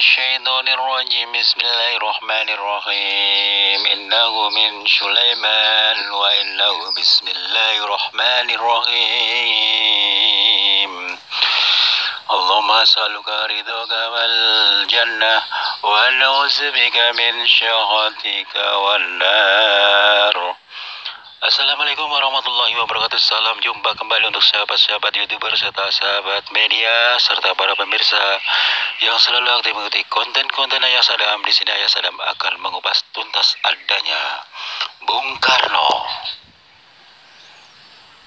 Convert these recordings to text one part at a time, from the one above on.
الشيطان الرجيم بسم الله الرحمن الرحيم إنه من سليمان وإنه بسم الله الرحمن الرحيم اللهم أسألك رضاك والجنة ونعوذ بك من سخطك والنار. Assalamualaikum warahmatullahi wabarakatuh. Salam jumpa kembali untuk sahabat-sahabat YouTuber serta sahabat media serta para pemirsa yang selalu aktif mengikuti konten-konten Ayah Sadam. Di sini Ayah Sadam akan mengupas tuntas adanya Bung Karno.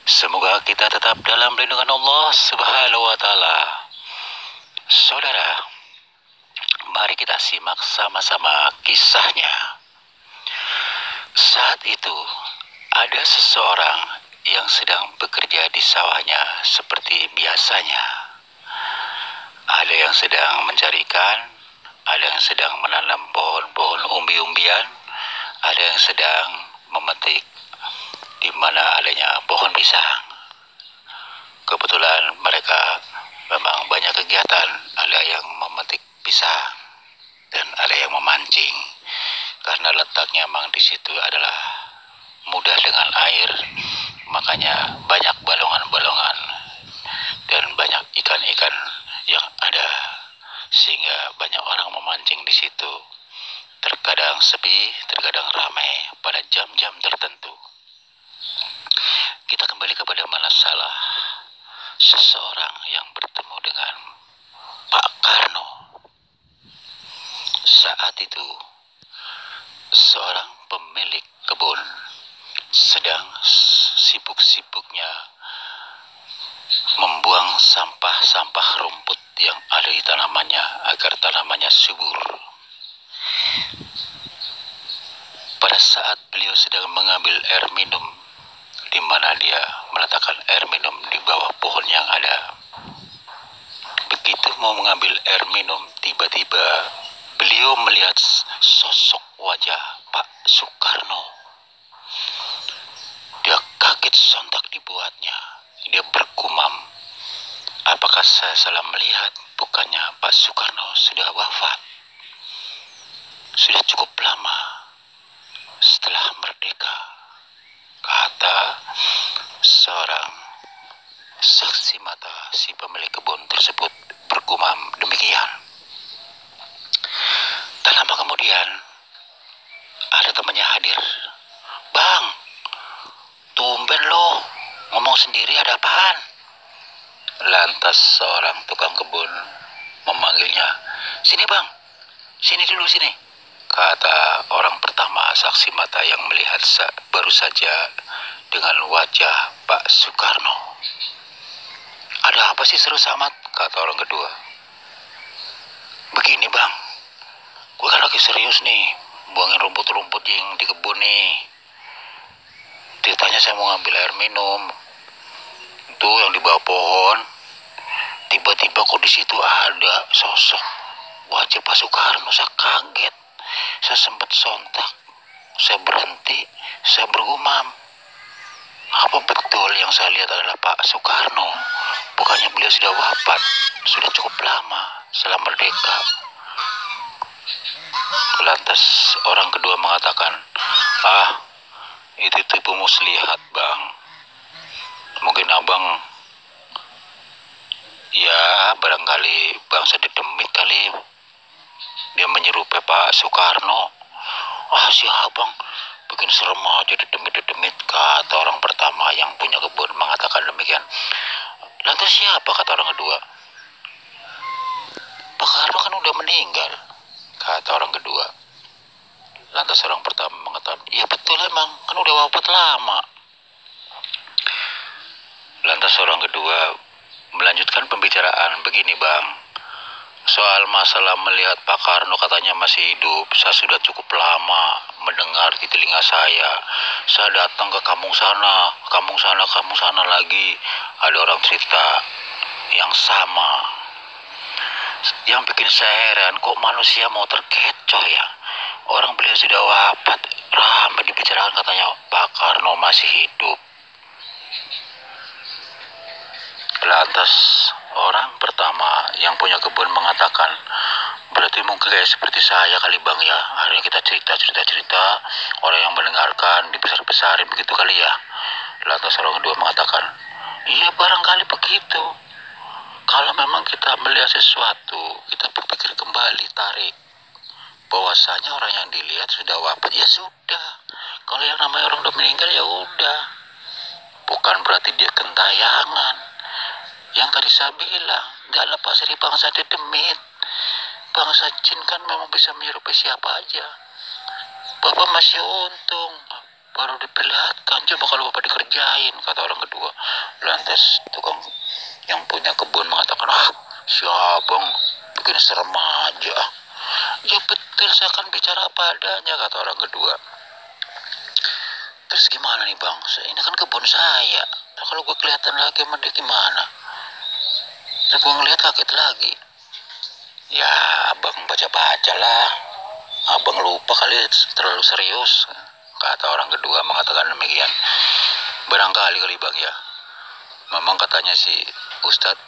Semoga kita tetap dalam lindungan Allah Subhanahu wa taala. Saudara, mari kita simak sama-sama kisahnya. Saat itu ada seseorang yang sedang bekerja di sawahnya seperti biasanya. Ada yang sedang mencari ikan, ada yang sedang menanam pohon-pohon umbi-umbian, ada yang sedang memetik di mana adanya pohon pisang. Kebetulan mereka memang banyak kegiatan, ada yang memetik pisang dan ada yang memancing. Karena letaknya memang di situ adalah mudah dengan air, makanya banyak balongan-balongan dan banyak ikan-ikan yang ada, sehingga banyak orang memancing di situ. Terkadang sepi, terkadang ramai pada jam-jam tertentu. Kita kembali kepada masalah seseorang yang bertemu dengan Pak Karno. Saat itu seorang pemilik kebun sedang sibuk-sibuknya membuang sampah-sampah rumput yang ada di tanamannya agar tanamannya subur. Pada saat beliau sedang mengambil air minum, di mana dia meletakkan air minum di bawah pohon yang ada. Begitu mau mengambil air minum, tiba-tiba beliau melihat sosok wajah Pak Soekarno. Dia kaget sontak dibuatnya. Dia bergumam, apakah saya salah melihat? Bukannya Pak Soekarno sudah wafat? Sudah cukup lama setelah merdeka, kata seorang saksi mata si pemilik kebun tersebut bergumam demikian. Tak lama kemudian ada temannya hadir. Bang, tumben lo ngomong sendiri, ada apaan? Lantas seorang tukang kebun memanggilnya. Sini bang, sini dulu sini. Kata orang pertama saksi mata yang melihat baru saja dengan wajah Pak Soekarno. Ada apa sih serius amat? Kata orang kedua. Begini bang, gue kan lagi serius nih, buangin rumput-rumput yang di kebun nih. Ceritanya saya mau ngambil air minum, itu yang di bawah pohon. Tiba-tiba kok di situ ada sosok wajah Pak Soekarno. Saya kaget, saya sempat sontak, saya berhenti, saya bergumam. Apa betul yang saya lihat adalah Pak Soekarno? Bukannya beliau sudah wafat, sudah cukup lama setelah merdeka. Lantas orang kedua mengatakan, itu tipu muslihat bang. Mungkin abang ya barangkali bangsa dedemit kali, dia menyerupai Pak Soekarno. Siapa bang, bikin serem aja dedemit-dedemit, kata orang pertama yang punya kebun mengatakan demikian. Lantas siapa, kata orang kedua. Pak Karno kan udah meninggal, kata orang kedua. Lantas orang pertama mengatakan, iya betul emang, kan udah wafat lama. Lantas orang kedua melanjutkan pembicaraan, begini bang, soal masalah melihat Pak Karno katanya masih hidup, saya sudah cukup lama mendengar di telinga saya. Saya datang ke kampung sana lagi, ada orang cerita yang sama. Yang bikin saya heran, kok manusia mau terkecoh ya? Orang beliau sudah wafat, ramai dibicarakan katanya Pak Karno masih hidup. Lantas orang pertama yang punya kebun mengatakan, Berarti mungkin kayak seperti saya kali bang ya. Akhirnya kita cerita, orang yang mendengarkan dibesar-besarin begitu kali ya. Lantas orang kedua mengatakan, iya barangkali begitu. Kalau memang kita melihat sesuatu, kita berpikir kembali, tarik. Bahwasanya orang yang dilihat sudah wafat, ya sudah. Kalau yang namanya orang udah meninggal ya udah. Bukan berarti dia gentayangan. Yang tadi saya bilang, gak lepas dari bangsa dedemit. Bangsa jin kan memang bisa menyerupai siapa aja. Bapak masih untung, baru diperlihatkan. Coba kalau bapak dikerjain, kata orang kedua. Lantas tukang yang punya kebun mengatakan, si abang bikin serem aja. Ya betul, saya akan bicara apa adanya, kata orang kedua. Terus gimana nih bang, ini kan kebun saya. Kalau gue kelihatan lagi sama dia gimana? Terus gue ngeliat kaget lagi. Ya abang baca-baca lah. Abang lupa kali, terlalu serius, kata orang kedua mengatakan demikian. Barangkali kali bang ya, memang katanya si Ustadz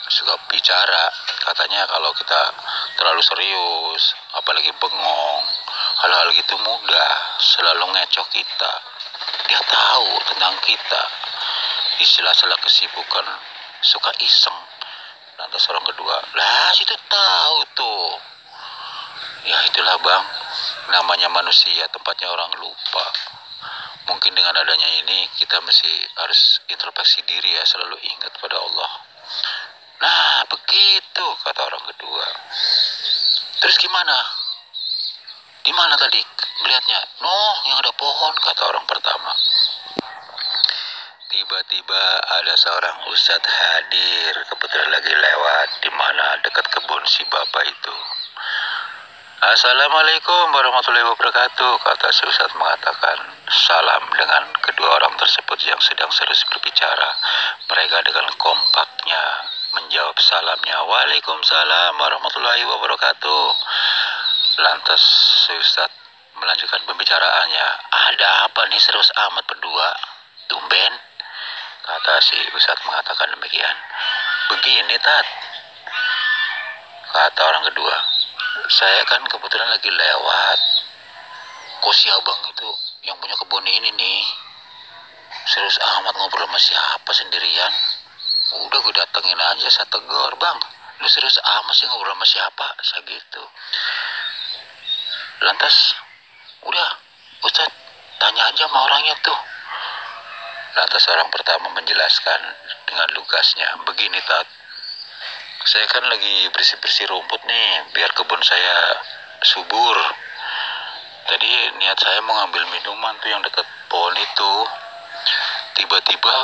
suka bicara. Katanya kalau kita terlalu serius, apalagi bengong, hal-hal gitu mudah selalu ngecok kita. Dia tahu tentang kita. Di sela-sela kesibukan suka iseng. Lantas orang kedua, lah situ tahu tuh. Ya itulah bang, namanya manusia, tempatnya orang lupa. Mungkin dengan adanya ini kita mesti harus introspeksi diri ya, selalu ingat pada Allah. Nah begitu, kata orang kedua. Terus gimana? Di mana tadi melihatnya? Noh, yang ada pohon, kata orang pertama. Tiba-tiba ada seorang ustadz hadir, kebetulan lagi lewat di mana dekat kebun si bapak itu. Assalamualaikum warahmatullahi wabarakatuh, kata si ustadz mengatakan salam dengan kedua orang tersebut yang sedang serius berbicara. Mereka dengan kompaknya menjawab salamnya, Waalaikumsalam warahmatullahi wabarakatuh. Lantas si ustadz melanjutkan pembicaraannya. Ada apa nih serius amat berdua? Tumben, kata si ustadz mengatakan demikian. Begini tat, kata orang kedua. Saya kan kebetulan lagi lewat. Kok si abang itu yang punya kebun ini nih serius amat ngobrol sama siapa sendirian? Udah gue datengin aja, saya tegur, bang lu serius amat sih ngobrol sama siapa? Saya gitu. Lantas udah Ustadz tanya aja sama orangnya tuh. Lantas orang pertama menjelaskan dengan lugasnya, begini tat, saya kan lagi bersih-bersih rumput nih, biar kebun saya subur. Tadi niat saya mau ngambil minuman tuh yang dekat pohon itu. Tiba-tiba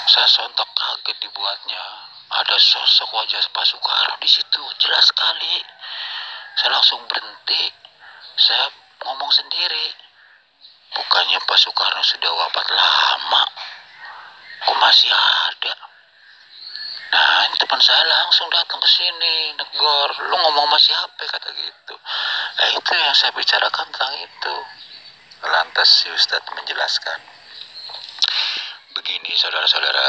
saya sontak kaget dibuatnya. Ada sosok wajah Pak Soekarno di situ, jelas sekali. Saya langsung berhenti. Saya ngomong sendiri. Bukannya Pak Soekarno sudah wafat lama, kok masih ada? Nah, teman saya langsung datang ke sini, negor, lu ngomong sama siapa, kata gitu. Nah, itu yang saya bicarakan tentang itu. Lantas si Ustadz menjelaskan, begini saudara-saudara,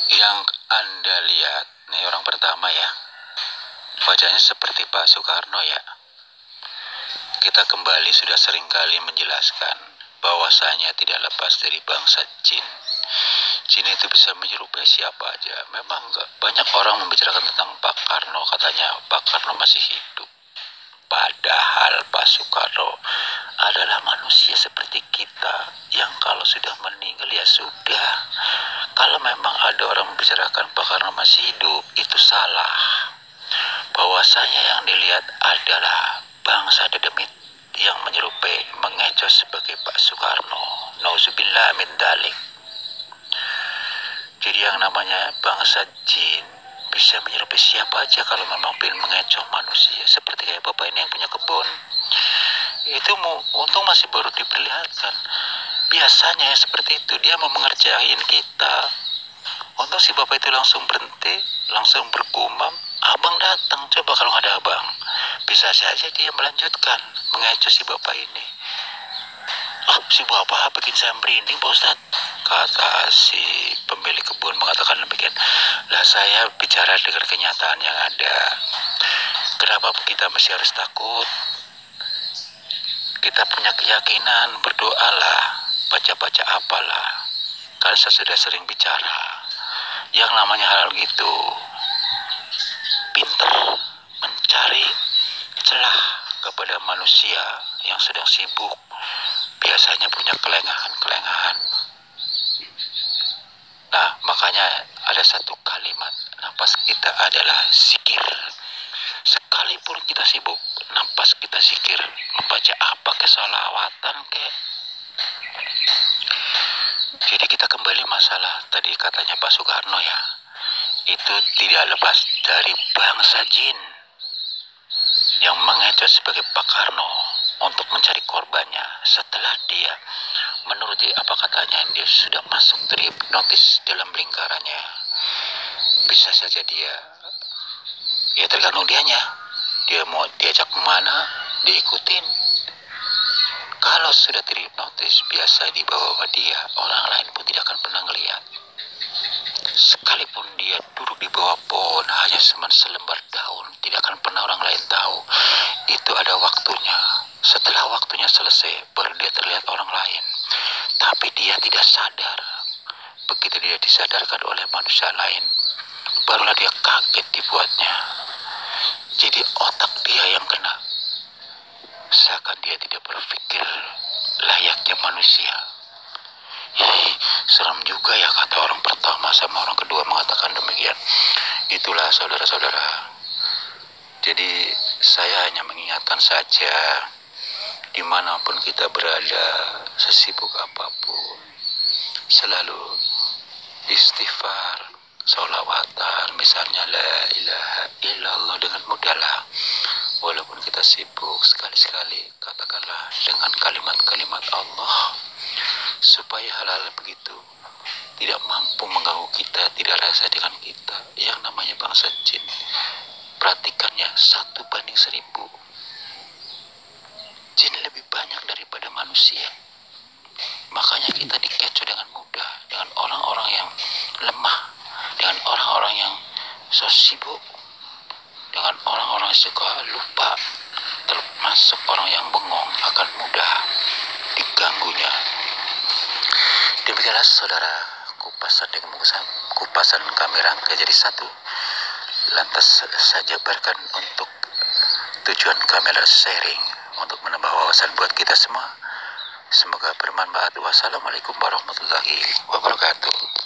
yang Anda lihat, nih orang pertama ya, wajahnya seperti Pak Soekarno ya. Kita kembali sudah sering kali menjelaskan bahwasanya tidak lepas dari bangsa jin. Jin itu bisa menyerupai siapa aja. Memang banyak orang membicarakan tentang Pak Karno, katanya Pak Karno masih hidup. Padahal Pak Soekarno adalah manusia seperti kita yang kalau sudah meninggal ya sudah. Kalau memang ada orang membicarakan Pak Karno masih hidup, itu salah. Bahwasanya yang dilihat adalah bangsa dedemit yang menyerupai, mengecoh sebagai Pak Soekarno. Nauzubillah min dalik. Jadi yang namanya bangsa jin bisa menyerupai siapa aja kalau memang ingin mengecoh manusia. Seperti kayak bapak ini yang punya kebun. Itu untung masih baru diperlihatkan. Biasanya ya seperti itu, dia mau mengerjain kita. Untung si bapak itu langsung berhenti, langsung bergumam, abang datang. Coba kalau nggak ada abang, bisa saja dia melanjutkan mengecoh si bapak ini. Si bapak bikin saya merinding Pak Ustadz, kata si pemilik kebun mengatakan demikian. Lah saya bicara dengan kenyataan yang ada. Kenapa kita masih harus takut? Kita punya keyakinan, berdoalah, baca-baca apalah. Karena saya sudah sering bicara. Yang namanya hal gitu, pinter mencari celah kepada manusia yang sedang sibuk, biasanya punya kelengahan-kelengahan. Nah, makanya ada satu kalimat, nafas kita adalah zikir. Sekalipun kita sibuk, nafas kita zikir, membaca apa ke salawatan ke. Jadi kita kembali masalah tadi katanya Pak Soekarno ya, itu tidak lepas dari bangsa jin yang mengejar sebagai Pak Karno untuk mencari korbannya setelah dia menuruti apa katanya, dia sudah masuk terhipnotis dalam lingkarannya. Bisa saja dia, ya tergantung dianya, dia mau diajak kemana, diikutin. Kalau sudah terhipnotis, biasa dibawa sama dia, orang lain pun tidak akan pernah ngelihat. Sekalipun dia duduk di bawah pohon hanya selembar daun, tidak akan pernah orang lain tahu. Itu ada waktunya. Setelah waktunya selesai, baru dia terlihat orang lain. Tapi dia tidak sadar. Begitu dia disadarkan oleh manusia lain, barulah dia kaget dibuatnya. Jadi otak dia yang kena. Seakan dia tidak berpikir layaknya manusia. Serem juga ya, kata orang pertama sama orang kedua mengatakan demikian. Itulah saudara-saudara. Jadi saya hanya mengingatkan saja, dimanapun kita berada, sesibuk apapun, selalu istighfar, sholawatan, misalnya la ilaha illallah dengan mudahlah. Walaupun kita sibuk, sekali-sekali katakanlah dengan kalimat-kalimat Allah, supaya hal-hal begitu tidak mampu mengganggu kita, tidak rasa dengan kita. Yang namanya bangsa jin, perhatikannya 1:1000. Jin lebih banyak daripada manusia. Makanya kita dikecoh dengan mudah dengan orang-orang yang lemah, dengan orang-orang yang so sibuk, dengan orang-orang yang suka lupa, termasuk orang yang bengong akan mudah diganggunya. Demikianlah saudara, kupasan kami rangkai jadi satu. Lantas saya jabarkan untuk tujuan kami adalah sharing, untuk menambah wawasan buat kita semua. Semoga bermanfaat. Wassalamualaikum warahmatullahi wabarakatuh.